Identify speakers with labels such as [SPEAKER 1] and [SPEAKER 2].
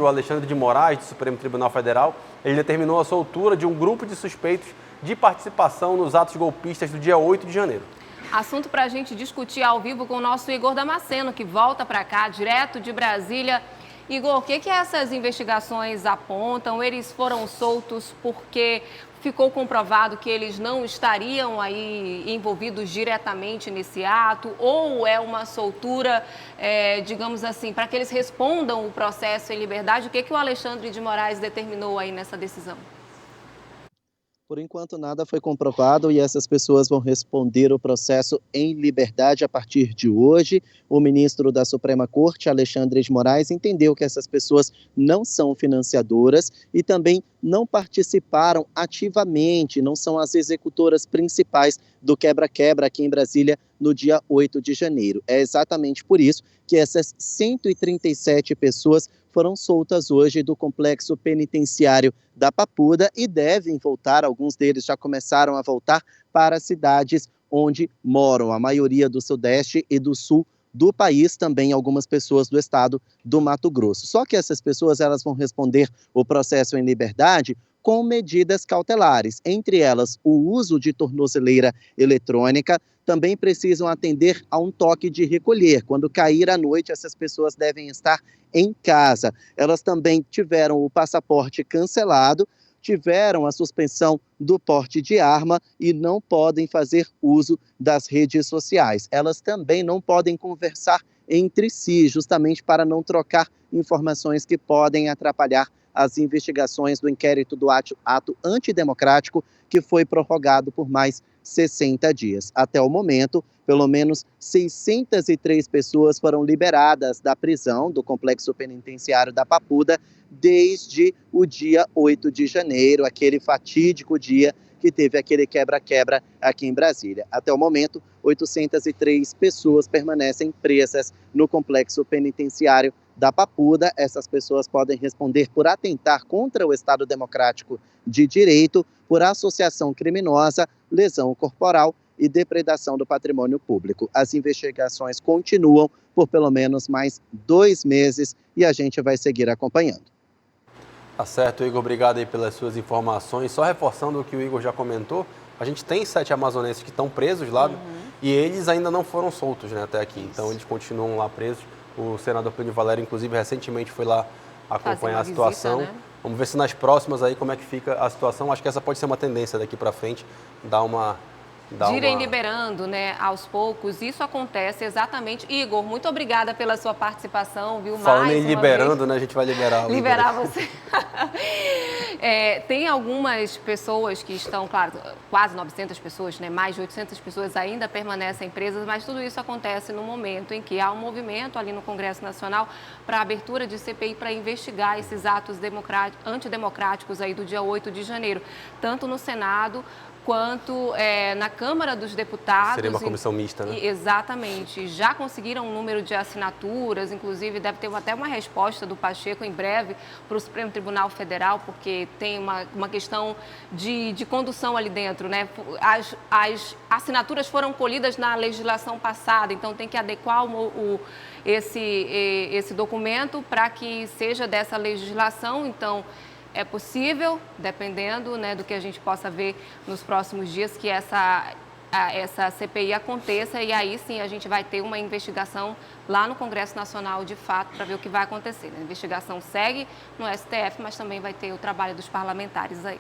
[SPEAKER 1] ministro Alexandre de Moraes, do Supremo Tribunal Federal, ele determinou a soltura de um grupo de suspeitos de participação nos atos golpistas do dia 8 de janeiro.
[SPEAKER 2] Assunto para a gente discutir ao vivo com o nosso Igor Damasceno, que volta para cá, direto de Brasília. Igor, o que essas investigações apontam? Eles foram soltos porque ficou comprovado que eles não estariam aí envolvidos diretamente nesse ato? Ou é uma soltura, digamos assim, para que eles respondam o processo em liberdade? O que o Alexandre de Moraes determinou aí nessa decisão?
[SPEAKER 3] Por enquanto, nada foi comprovado e essas pessoas vão responder o processo em liberdade a partir de hoje. O ministro da Suprema Corte, Alexandre de Moraes, entendeu que essas pessoas não são financiadoras e também não participaram ativamente, não são as executoras principais do quebra-quebra aqui em Brasília no dia 8 de janeiro. É exatamente por isso que essas 137 pessoas foram soltas hoje do complexo penitenciário da Papuda e devem voltar, alguns deles já começaram a voltar para as cidades onde moram, a maioria do Sudeste e do Sul do país, também algumas pessoas do estado do Mato Grosso. Só que essas pessoas elas vão responder o processo em liberdade com medidas cautelares, entre elas o uso de tornozeleira eletrônica, também precisam atender a um toque de recolher. Quando cair à noite, essas pessoas devem estar em casa. Elas também tiveram o passaporte cancelado, tiveram a suspensão do porte de arma e não podem fazer uso das redes sociais. Elas também não podem conversar entre si, justamente para não trocar informações que podem atrapalhar as investigações do inquérito do ato antidemocrático que foi prorrogado por mais 60 dias. Até o momento, pelo menos 603 pessoas foram liberadas da prisão do complexo penitenciário da Papuda desde o dia 8 de janeiro, aquele fatídico dia que teve aquele quebra-quebra aqui em Brasília. Até o momento, 803 pessoas permanecem presas no complexo penitenciário da Papuda. Essas pessoas podem responder por atentar contra o Estado Democrático de Direito, por associação criminosa, lesão corporal e depredação do patrimônio público. As investigações continuam por pelo menos mais 2 meses e a gente vai seguir acompanhando.
[SPEAKER 1] Tá certo, Igor, obrigado aí pelas suas informações. Só reforçando o que o Igor já comentou, a gente tem 7 amazonenses que estão presos lá e eles ainda não foram soltos, né, até aqui. Então eles continuam lá presos. O senador Plínio Valério, inclusive, recentemente foi lá acompanhar a situação. Visita, né? Vamos ver se nas próximas aí como é que fica a situação. Acho que essa pode ser uma tendência daqui para frente, irem
[SPEAKER 2] liberando, né, aos poucos. Isso acontece exatamente. Igor, muito obrigada pela sua participação, viu?
[SPEAKER 1] Falando em liberando, né, a gente vai liberar.
[SPEAKER 2] Liberar você. Tem algumas pessoas que estão, claro, quase 900 pessoas, né, mais de 800 pessoas ainda permanecem presas, mas tudo isso acontece no momento em que há um movimento ali no Congresso Nacional para a abertura de CPI para investigar esses atos antidemocráticos aí do dia 8 de janeiro, tanto no Senado quanto na Câmara dos Deputados.
[SPEAKER 1] Seria uma comissão mista, né?
[SPEAKER 2] Exatamente. Já conseguiram um número de assinaturas, inclusive deve ter até uma resposta do Pacheco em breve para o Supremo Tribunal Federal, porque tem uma questão de condução ali dentro, né? As assinaturas foram colhidas na legislação passada, então tem que adequar esse documento para que seja dessa legislação, então é possível, dependendo, né, do que a gente possa ver nos próximos dias, que essa CPI aconteça e aí sim a gente vai ter uma investigação lá no Congresso Nacional de fato para ver o que vai acontecer. A investigação segue no STF, mas também vai ter o trabalho dos parlamentares aí.